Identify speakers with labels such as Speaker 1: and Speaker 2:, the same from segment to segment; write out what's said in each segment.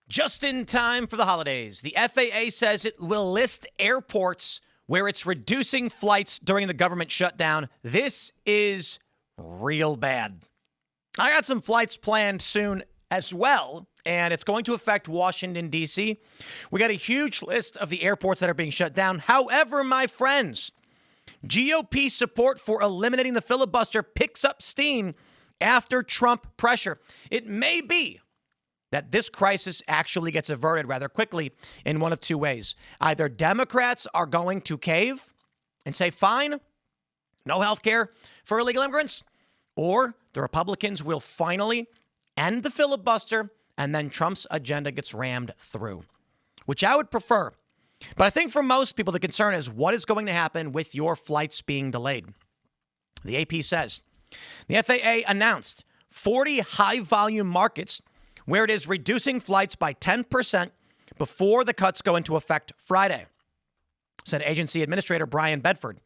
Speaker 1: Just in time for the holidays, the FAA says it will list airports where it's reducing flights during the government shutdown. This is real bad. I got some flights planned soon as well, and it's going to affect Washington, D.C. We got a huge list of the airports that are being shut down. However, my friends, GOP support for eliminating the filibuster picks up steam after Trump pressure. It may be that this crisis actually gets averted rather quickly in one of two ways. Either Democrats are going to cave and say, fine, no health care for illegal immigrants, or the Republicans will finally end the filibuster and then Trump's agenda gets rammed through, which I would prefer. But I think for most people, the concern is what is going to happen with your flights being delayed. The AP says the FAA announced 40 high-volume markets where it is reducing flights by 10% before the cuts go into effect Friday, said agency administrator Brian Bedford.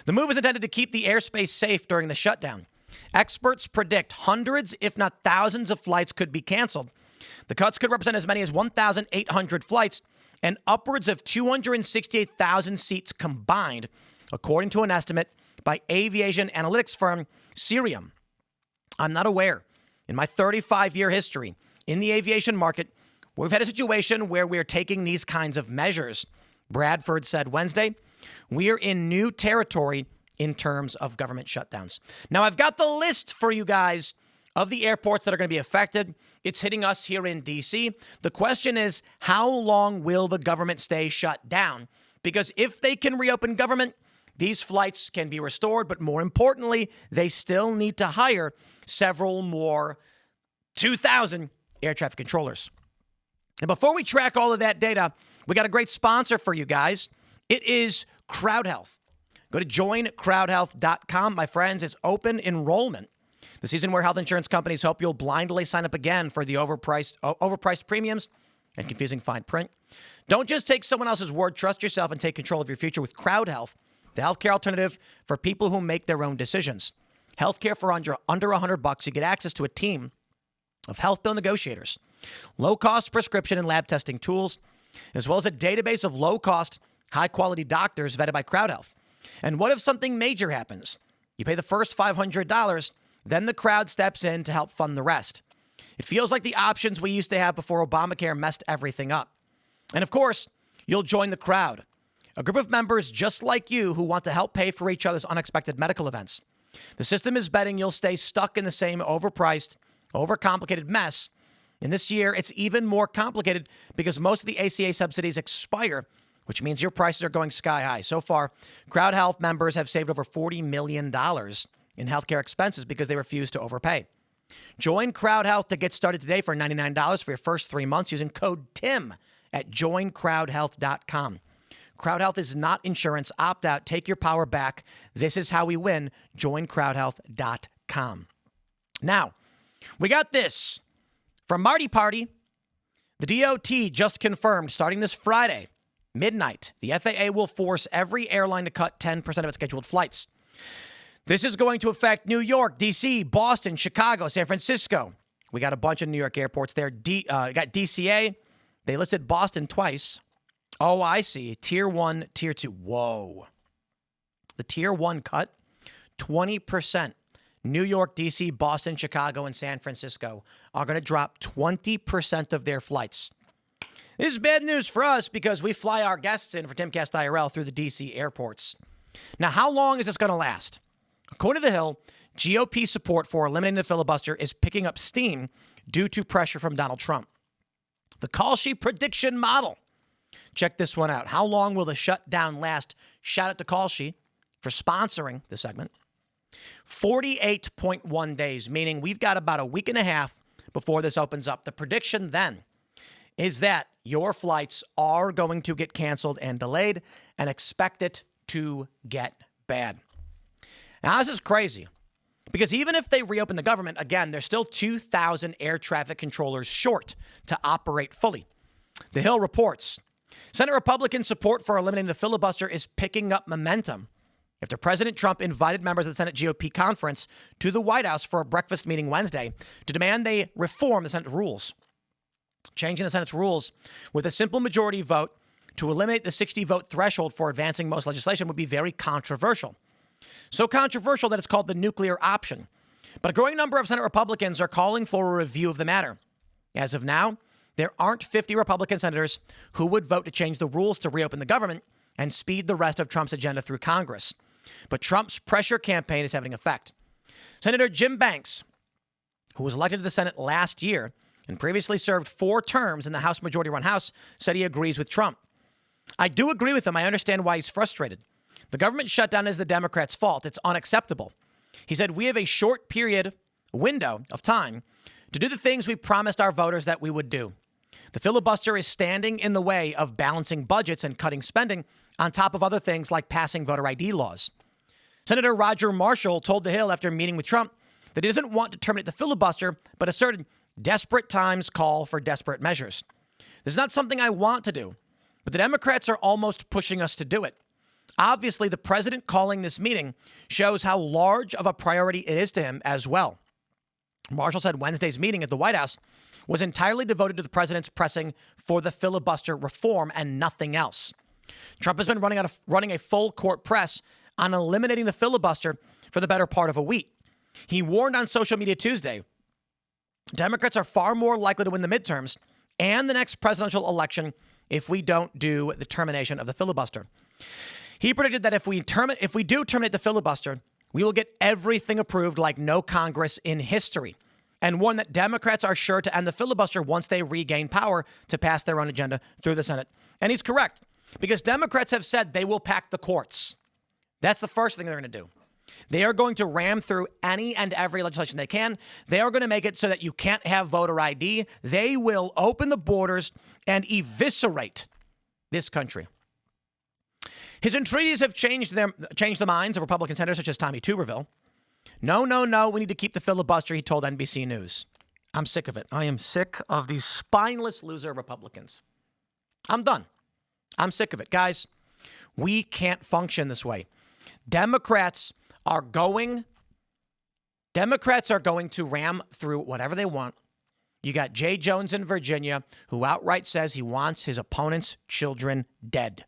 Speaker 1: The move is intended to keep the airspace safe during the shutdown. Experts predict hundreds, if not thousands, of flights could be canceled. The cuts could represent as many as 1,800 flights and upwards of 268,000 seats combined, according to an estimate by aviation analytics firm Cirium. I'm not aware, in my 35-year history in the aviation market, we've had a situation where we're taking these kinds of measures. Bradford said Wednesday, we're in new territory in terms of government shutdowns. Now, I've got the list for you guys of the airports that are going to be affected. It's hitting us here in D.C. The question is, how long will the government stay shut down? Because if they can reopen government, these flights can be restored. But more importantly, they still need to hire several more 2,000 air traffic controllers. And before we track all of that data, we got a great sponsor for you guys. It is Crowd Health. Go to joincrowdhealth.com. My friends, it's open enrollment. The season where health insurance companies hope you'll blindly sign up again for the overpriced premiums and confusing fine print. Don't just take someone else's word. Trust yourself and take control of your future with Crowd Health, the healthcare alternative for people who make their own decisions. Healthcare for under $100. You get access to a team of health bill negotiators, low-cost prescription and lab testing tools, as well as a database of low-cost, high-quality doctors vetted by Crowd Health. And what if something major happens? You pay the first $500, then the Crowd steps in to help fund the rest. It feels like the options we used to have before Obamacare messed everything up. And of course, you'll join the Crowd, a group of members just like you who want to help pay for each other's unexpected medical events. The system is betting you'll stay stuck in the same overpriced, overcomplicated mess. And this year, it's even more complicated because most of the ACA subsidies expire, which means your prices are going sky high. So far, Crowd Health members have saved over $40 million in healthcare expenses because they refuse to overpay. Join Crowd Health to get started today for $99 for your first 3 months using code TIM at joincrowdhealth.com. Crowd Health is not insurance. Opt out. Take your power back. This is how we win. Joincrowdhealth.com. Now, we got this from Marty Party. The DOT just confirmed starting this Friday, midnight, the FAA will force every airline to cut 10% of its scheduled flights. This is going to affect New York, D.C., Boston, Chicago, San Francisco. We got a bunch of New York airports there. Got DCA. They listed Boston twice. Oh, I see. Tier 1, Tier 2. Whoa. The Tier 1 cut, 20%. New York, D.C., Boston, Chicago, and San Francisco are going to drop 20% of their flights. This is bad news for us because we fly our guests in for Timcast IRL through the D.C. airports. Now, how long is this going to last? According to The Hill, GOP support for eliminating the filibuster is picking up steam due to pressure from Donald Trump. The call sheet prediction model. Check this one out. How long will the shutdown last? Shout out to Call Sheet for sponsoring the segment. 48.1 days, meaning we've got about a week and a half before this opens up. The prediction then is that your flights are going to get canceled and delayed, and expect it to get bad. Now, this is crazy because even if they reopen the government, again, there's still 2,000 air traffic controllers short to operate fully. The Hill reports Senate Republican support for eliminating the filibuster is picking up momentum after President Trump invited members of the Senate GOP conference to the White House for a breakfast meeting Wednesday to demand they reform the Senate rules. Changing the Senate's rules with a simple majority vote to eliminate the 60-vote threshold for advancing most legislation would be very controversial. So controversial that it's called the nuclear option. But a growing number of Senate Republicans are calling for a review of the matter. As of now, there aren't 50 Republican senators who would vote to change the rules to reopen the government and speed the rest of Trump's agenda through Congress. But Trump's pressure campaign is having effect. Senator Jim Banks, who was elected to the Senate last year and previously served 4 terms in the House Majority-run House, said he agrees with Trump. I do agree with him. I understand why he's frustrated. The government shutdown is the Democrats' fault. It's unacceptable. He said, we have a short window of time to do the things we promised our voters that we would do. The filibuster is standing in the way of balancing budgets and cutting spending on top of other things like passing voter ID laws. Senator Roger Marshall told The Hill after meeting with Trump that he doesn't want to terminate the filibuster, but asserted desperate times call for desperate measures. This is not something I want to do, but the Democrats are almost pushing us to do it. Obviously, the president calling this meeting shows how large of a priority it is to him as well. Marshall said Wednesday's meeting at the White House was entirely devoted to the president's pressing for the filibuster reform and nothing else. Trump has been running a full court press on eliminating the filibuster for the better part of a week. He warned on social media Tuesday, Democrats are far more likely to win the midterms and the next presidential election if we don't do the termination of the filibuster. He predicted that if we do terminate the filibuster, we will get everything approved like no Congress in history, and warned that Democrats are sure to end the filibuster once they regain power to pass their own agenda through the Senate. And he's correct, because Democrats have said they will pack the courts. That's the first thing they're going to do. They are going to ram through any and every legislation they can. They are going to make it so that you can't have voter ID. They will open the borders and eviscerate this country. His entreaties have changed the minds of Republican senators such as Tommy Tuberville. No, we need to keep the filibuster, he told NBC News. I'm sick of it. I am sick of these spineless loser Republicans. I'm done. I'm sick of it. Guys, we can't function this way. Democrats are going to ram through whatever they want. You got Jay Jones in Virginia, who outright says he wants his opponent's children dead.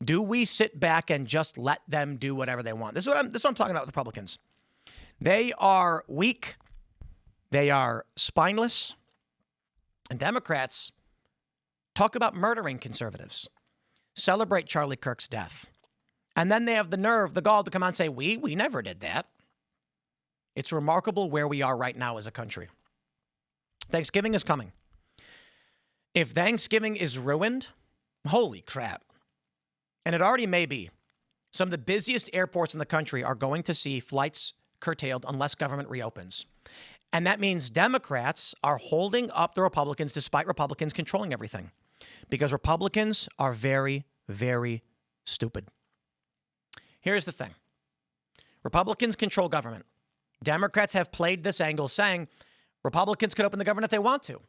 Speaker 1: Do we sit back and just let them do whatever they want? This is what I'm talking about with Republicans. They are weak. They are spineless. And Democrats talk about murdering conservatives, celebrate Charlie Kirk's death. And then they have the gall to come out and say, we never did that. It's remarkable where we are right now as a country. Thanksgiving is coming. If Thanksgiving is ruined, holy crap. And it already may be. Some of the busiest airports in the country are going to see flights curtailed unless government reopens. And that means Democrats are holding up the Republicans despite Republicans controlling everything. Because Republicans are very, very stupid. Here's the thing. Republicans control government. Democrats have played this angle saying Republicans could open the government if they want to.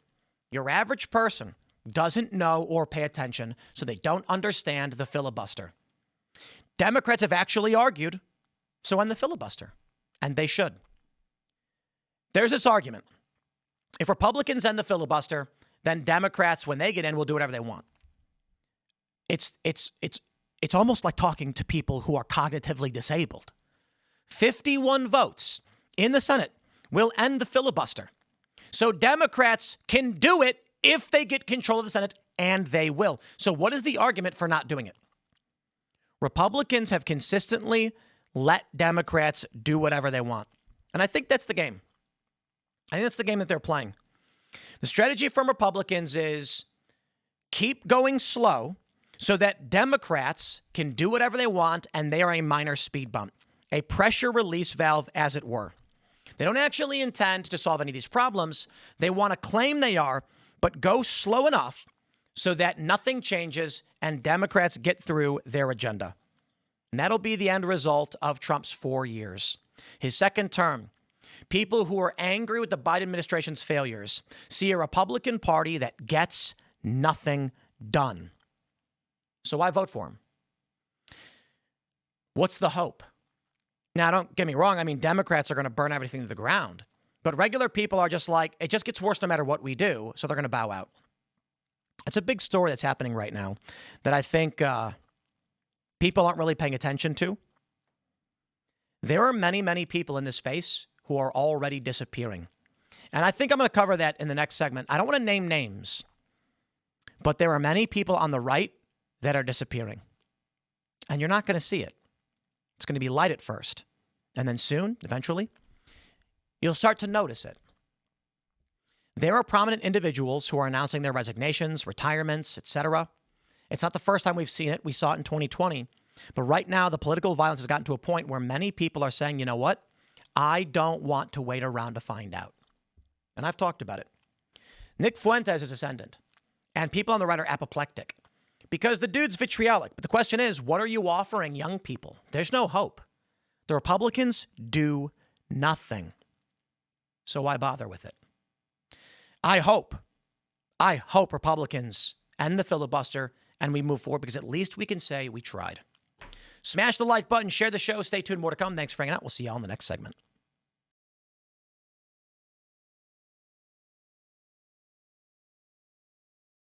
Speaker 1: Your average person doesn't know or pay attention, so they don't understand the filibuster. Democrats have actually argued, so end the filibuster, and they should. There's this argument. If Republicans end the filibuster, then Democrats, when they get in, will do whatever they want. It's almost like talking to people who are cognitively disabled. 51 votes in the Senate will end the filibuster. So Democrats can do it if they get control of the Senate, and they will. So what is the argument for not doing it? Republicans have consistently let Democrats do whatever they want. And I think that's the game. I think that's the game that they're playing. The strategy from Republicans is keep going slow so that Democrats can do whatever they want, and they are a minor speed bump, a pressure release valve, as it were. They don't actually intend to solve any of these problems. They want to claim they are, but go slow enough so that nothing changes and Democrats get through their agenda. And that'll be the end result of Trump's 4 years. His second term, people who are angry with the Biden administration's failures see a Republican Party that gets nothing done. So why vote for him? What's the hope? Now, don't get me wrong. I mean, Democrats are going to burn everything to the ground. But regular people are just like, it just gets worse no matter what we do, so they're going to bow out. It's a big story that's happening right now that I think people aren't really paying attention to. There are many, many people in this space who are already disappearing. And I think I'm going to cover that in the next segment. I don't want to name names, but there are many people on the right that are disappearing. And you're not going to see it. It's going to be light at first. And then soon, eventually, you'll start to notice it. There are prominent individuals who are announcing their resignations, retirements, etc. It's not the first time we've seen it. We saw it in 2020. But right now, the political violence has gotten to a point where many people are saying, you know what? I don't want to wait around to find out. And I've talked about it. Nick Fuentes is ascendant. And people on the right are apoplectic. Because the dude's vitriolic. But the question is, what are you offering young people? There's no hope. The Republicans do nothing. So why bother with it? I hope Republicans end the filibuster and we move forward because at least we can say we tried. Smash the like button, share the show. Stay tuned. More to come. Thanks for hanging out. We'll see you all in the next segment.